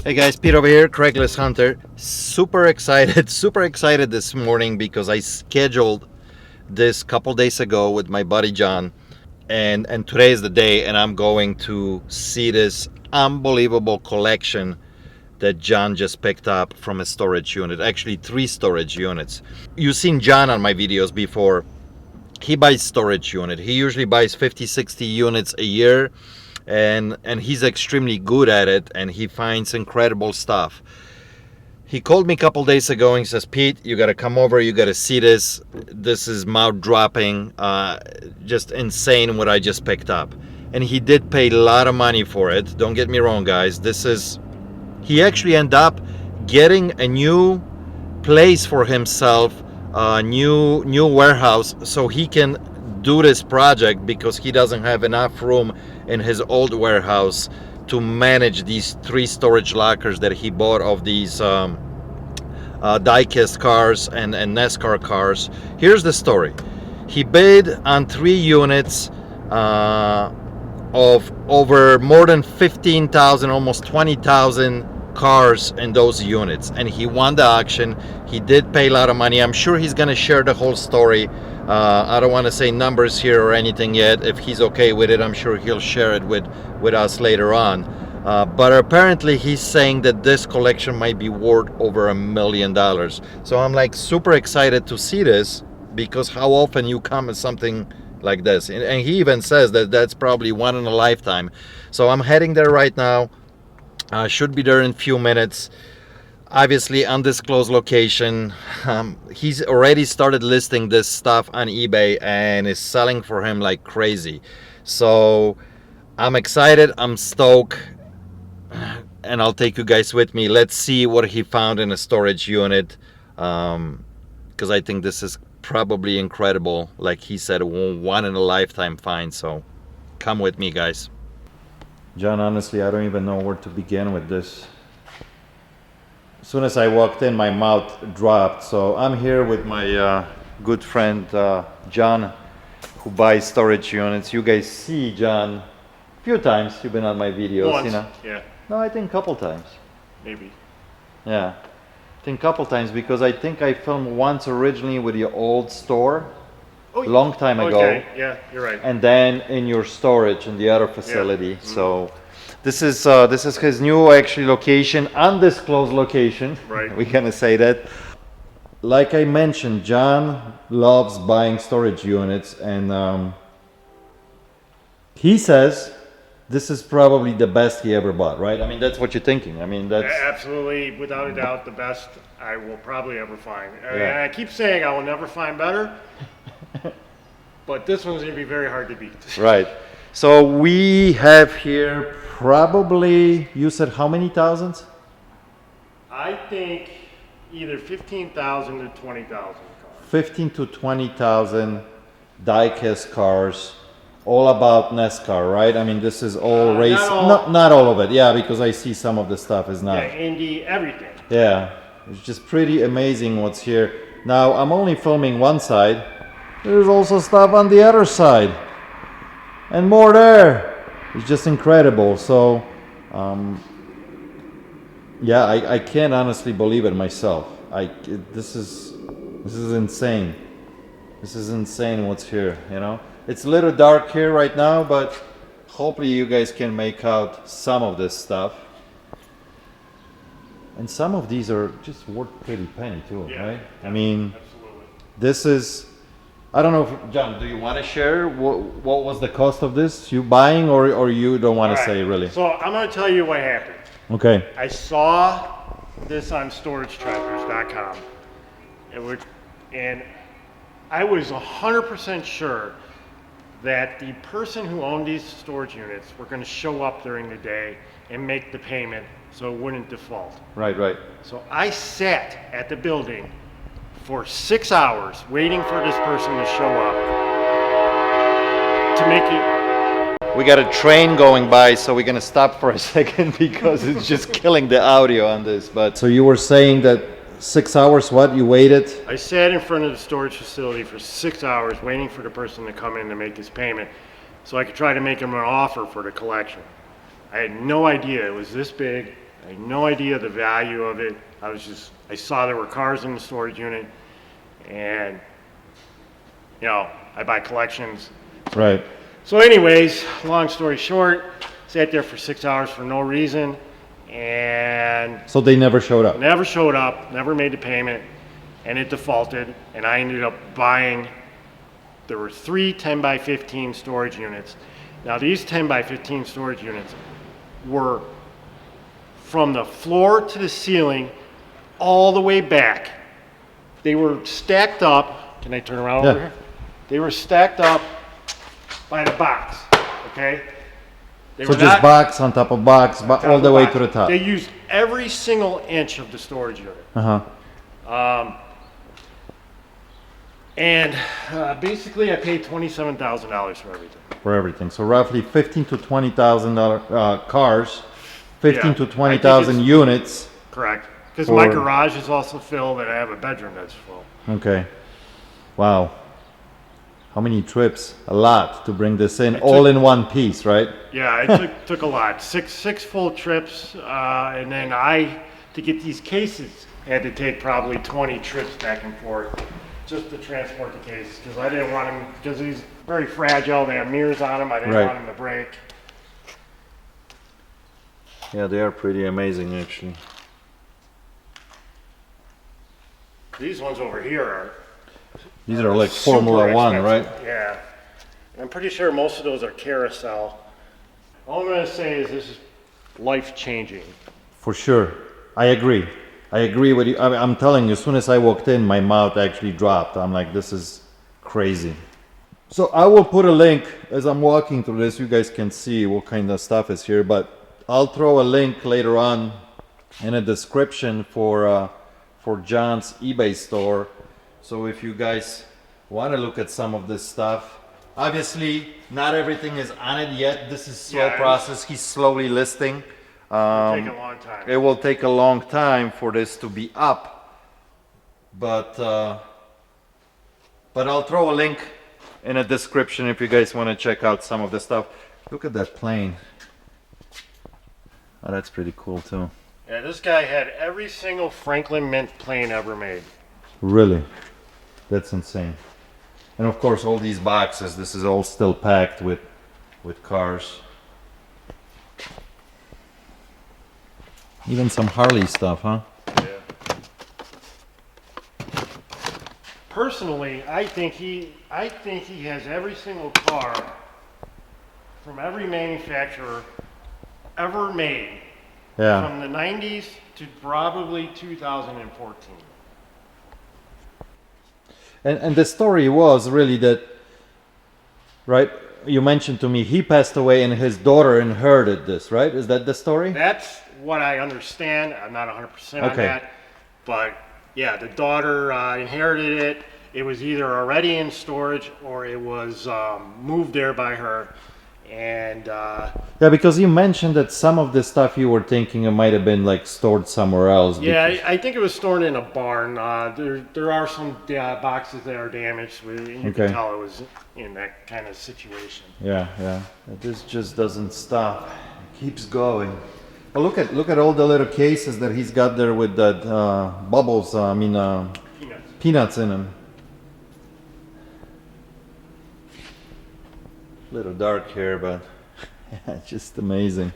Hey guys, Pete over here, Craigslist Hunter. Super excited this morning because I scheduled this couple days ago with my buddy John, and today is the day, and I'm going to see this unbelievable collection that John just picked up from a storage unit. Actually, 3 storage units. You've seen John on my videos before. He buys storage unit. He usually buys 50-60 units a year. And he's extremely good at it, and he finds incredible stuff. He called me a couple days ago and he says, Pete, you gotta come over, you gotta see this. This is mouth-dropping, just insane what I just picked up. And he did pay a lot of money for it. Don't get me wrong, guys. He actually ended up getting a new place for himself, a new warehouse, so he can do this project because he doesn't have enough room in his old warehouse to manage these 3 storage lockers that he bought of these Diecast cars and NASCAR cars. Here's the story. He bid on 3 units of over more than 15,000, almost 20,000 cars in those units, and he won the auction. He did pay a lot of money. I'm sure he's gonna share the whole story. I don't want to say numbers here or anything yet. If he's okay with it, I'm sure he'll share it with us later on. But apparently he's saying that this collection might be worth over $1 million. So I'm like super excited to see this, because how often you come at something like this, and he even says that that's probably one in a lifetime. So I'm heading there right now. Should be there in a few minutes. Obviously undisclosed location. He's already started listing this stuff on eBay and is selling for him like crazy. So I'm excited, I'm stoked, and I'll take you guys with me. Let's see what he found in a storage unit, because I think this is probably incredible. Like he said, one in a lifetime find. So come with me, guys. John, honestly, I don't even know where to begin with this. As soon as I walked in, my mouth dropped. So I'm here with my good friend John, who buys storage units. You guys see John a few times. You've been on my videos. Once, you know? yeah. No, I think a couple times. Maybe. Yeah, I think a couple times, because I think I filmed once originally with your old store, long time ago. Okay, yeah, you're right. And then in your storage in the other facility. Yeah. Mm-hmm. So this is his new actually location, undisclosed location. Right. We're gonna say that. Like I mentioned, John loves buying storage units, and he says this is probably the best he ever bought, right? I mean, that's what you're thinking. I mean, that's Absolutely, without a doubt, the best I will probably ever find. Yeah. And I keep saying I will never find better, but this one's going to be very hard to beat. right. So we have here probably, you said how many thousands? I think either 15,000 to 20,000 cars. 15 to 20,000 diecast cars, all about NASCAR, right? I mean, this is all race. Not all of it, yeah, because I see some of the stuff is not. Yeah, Indy, everything. Yeah, it's just pretty amazing what's here. Now, I'm only filming one side. There's also stuff on the other side. And more there. It's just incredible. So, yeah, I can't honestly believe it myself. This is insane. This is insane what's here, you know? It's a little dark here right now, but hopefully you guys can make out some of this stuff. And some of these are just worth pretty penny too, Yeah, right? I mean, absolutely. this is, I don't know if, John, do you want to share what was the cost of this? You buying, or you don't want to All right, say really? So I'm going to tell you what happened. Okay. I saw this on storagetrackers.com, and I was 100% sure that the person who owned these storage units were going to show up during the day and make the payment so it wouldn't default. Right. So I sat at the building for 6 hours waiting for this person to show up to make it. We got a train going by, so we're gonna stop for a second because it's just killing the audio on this. But so you were saying that 6 hours, what, you waited? I sat in front of the storage facility for 6 hours waiting for the person to come in to make his payment so I could try to make him an offer for the collection. I had no idea it was this big. I had no idea the value of it. I saw there were cars in the storage unit, and, you know, I buy collections. Right. So anyways, long story short, sat there for 6 hours for no reason, and So they never showed up? never showed up, never made the payment, and it defaulted, and I ended up buying, there were 3 10 by 15 storage units. Now these 10 by 15 storage units were from the floor to the ceiling all the way back. They were stacked up. Can I turn around over Yeah. here? They were stacked up by the box, okay? They So were just not box on top of box, but all the way to the top. They used every single inch of the storage unit. Uh-huh. And basically I paid $27,000 for everything. For everything. So roughly 15 to $20,000 cars, 15 Yeah, to I think 20,000 it's- units. Correct. Because my Or- garage is also filled and I have a bedroom that's full. Okay. Wow. How many trips? A lot to bring this in, all in one piece, right? Yeah, it took a lot. Six full trips, and then to get these cases, had to take probably 20 trips back and forth just to transport the cases, because I didn't want them, because he's very fragile, they have mirrors on them, I didn't Right. want them to break. Yeah, they are pretty amazing, actually. These ones over here are These are like super Formula One, right? expensive. Yeah. And I'm pretty sure most of those are carousel. All I'm gonna say is this is life-changing. For sure. I agree. I agree with you. I'm telling you, as soon as I walked in, my mouth actually dropped. I'm like, this is crazy. So I will put a link as I'm walking through this. You guys can see what kind of stuff is here, but I'll throw a link later on in a description for John's eBay store. So if you guys want to look at some of this stuff, obviously not everything is on it yet. This is slow Yeah, process. He's slowly listing. It'll take a long time. It will take a long time for this to be up, but I'll throw a link in a description if you guys want to check out some of the stuff. Look at that plane. Oh, that's pretty cool too. Yeah, this guy had every single Franklin Mint plane ever made. Really, that's insane. And of course, all these boxes. This is all still packed with cars. Even some Harley stuff, huh? Yeah. Personally, I think he has every single car from every manufacturer ever made Yeah. from the 90s to probably 2014. And the story was really that, right? You mentioned to me he passed away and his daughter inherited this, right? Is that the story? That's what I understand. I'm not 100% on Okay. that. But yeah, the daughter inherited it. It was either already in storage or it was moved there by her. And Yeah, because you mentioned that some of the stuff you were thinking it might have been like stored somewhere else. yeah, because- I think it was stored in a barn. There are some boxes that are damaged. You Okay. can tell it was in that kind of situation. Yeah. This just doesn't stop. It keeps going. Well, look at all the little cases that he's got there with that bubbles. Peanuts. Peanuts in them. Little dark here, but yeah, it's just amazing.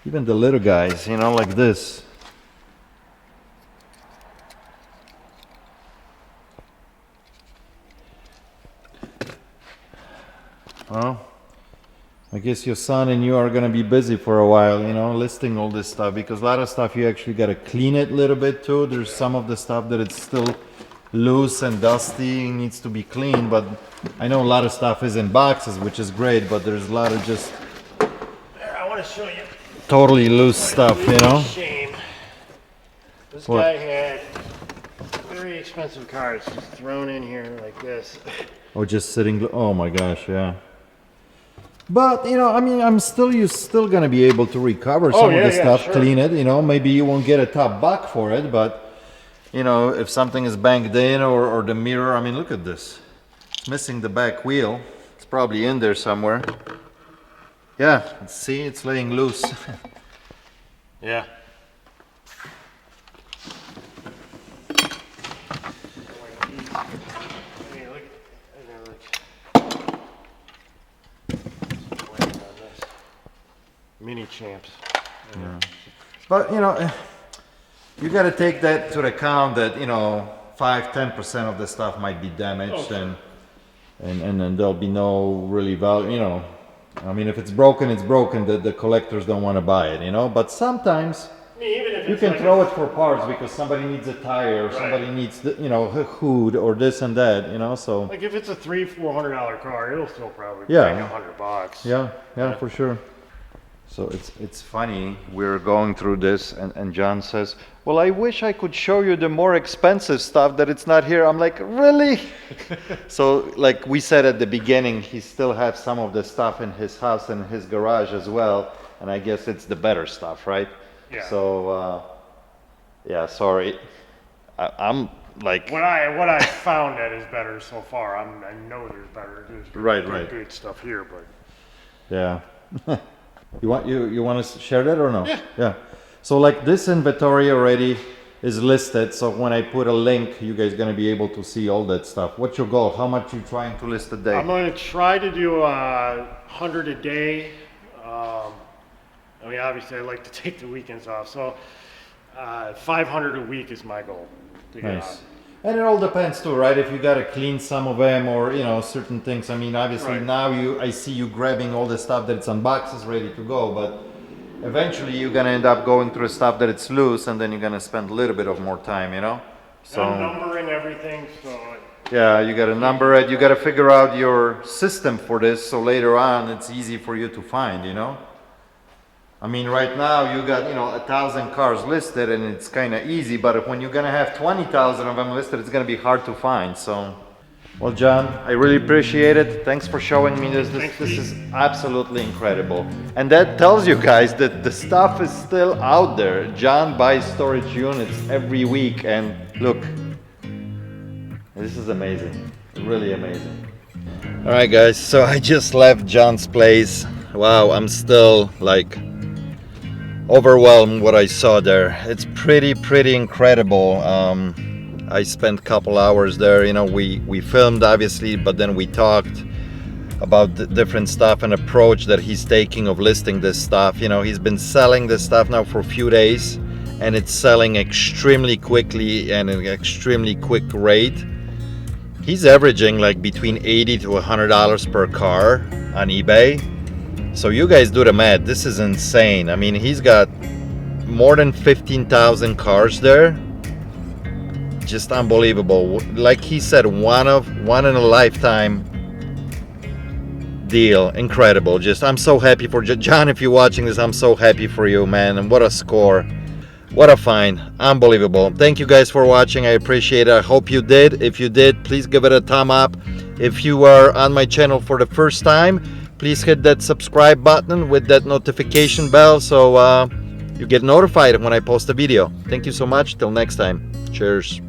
Even the little guys, like this. Well, I guess your son and you are gonna be busy for a while, listing all this stuff, because a lot of stuff you actually gotta clean it a little bit too. There's some of the stuff that it's still loose and dusty, needs to be cleaned, but I know a lot of stuff is in boxes, which is great, but there's a lot of just There, I want to show you. totally loose stuff, Shame. This What? guy had very expensive car. It's just thrown in here like this. Oh, just sitting. Oh my gosh, yeah. But you know, I mean, you're still gonna be able to recover some of the stuff, sure. clean it. You know, maybe you won't get a top buck for it, but you know, if something is banged in or the mirror, I mean, look at this. It's missing the back wheel. It's probably in there somewhere. Yeah, see, it's laying loose. Yeah. Mini champs. Yeah. But you know, you got to take that to account that you know 5-10% of the stuff might be damaged, and then there'll be no really value. You know, I mean, if it's broken, it's broken. The collectors don't want to buy it, you know. But sometimes Even if you it's can like throw it for parts because somebody needs a tire, or somebody needs the, you know, a hood or this and that, you know. So like if it's a $300-400 car, it'll still probably Yeah. make $100. yeah, for sure. So it's funny, we're going through this and John says, well, I wish I could show you the more expensive stuff that it's not here. I'm like, really? So like we said at the beginning, he still has some of the stuff in his house and his garage as well. And I guess it's the better stuff, right? Yeah. So, yeah, sorry. I'm like... What I found that is better so far. I know there's better. There's good stuff here, but Yeah. You want to share that or no? Yeah. Yeah. So like this inventory already is listed. So when I put a link, you guys gonna be able to see all that stuff. What's your goal? How much you trying to list a day? I'm going to try to do 100 a day. I mean, obviously, I like to take the weekends off, so 500 a week is my goal to get Nice. on. And it all depends too, right? If you gotta clean some of them or you know certain things. I mean, obviously Right. now I see you grabbing all the stuff that's on boxes ready to go, but eventually you're gonna end up going through stuff that it's loose, and then you're gonna spend a little bit of more time, you know. So I'm numbering everything, so yeah, you gotta number it. You gotta figure out your system for this, so later on it's easy for you to find, you know. I mean, right now you got 1,000 cars listed, and it's kind of easy. But if when you're gonna have 20,000 of them listed, it's gonna be hard to find. So, well, John, I really appreciate it. Thanks for showing me this. This is absolutely incredible, and that tells you guys that the stuff is still out there. John buys storage units every week, and look, this is amazing, really amazing. All right, guys. So I just left John's place. Wow, I'm still like overwhelmed what I saw there. It's pretty incredible. I spent a couple hours there. You know, we filmed obviously, but then we talked about the different stuff and approach that he's taking of listing this stuff. You know, he's been selling this stuff now for a few days, and it's selling extremely quickly and at an extremely quick rate. He's averaging like between $80 to $100 per car on eBay. So you guys do the math. This is insane. I mean, he's got more than 15,000 cars there. Just unbelievable. Like he said, one in a lifetime deal. Incredible. Just I'm so happy for John. If you're watching this, I'm so happy for you, man. And what a score. What a find. Unbelievable. Thank you guys for watching. I appreciate it. I hope you did. If you did, please give it a thumb up. If you are on my channel for the first time, please hit that subscribe button with that notification bell so you get notified when I post a video. Thank you so much. Till next time. Cheers.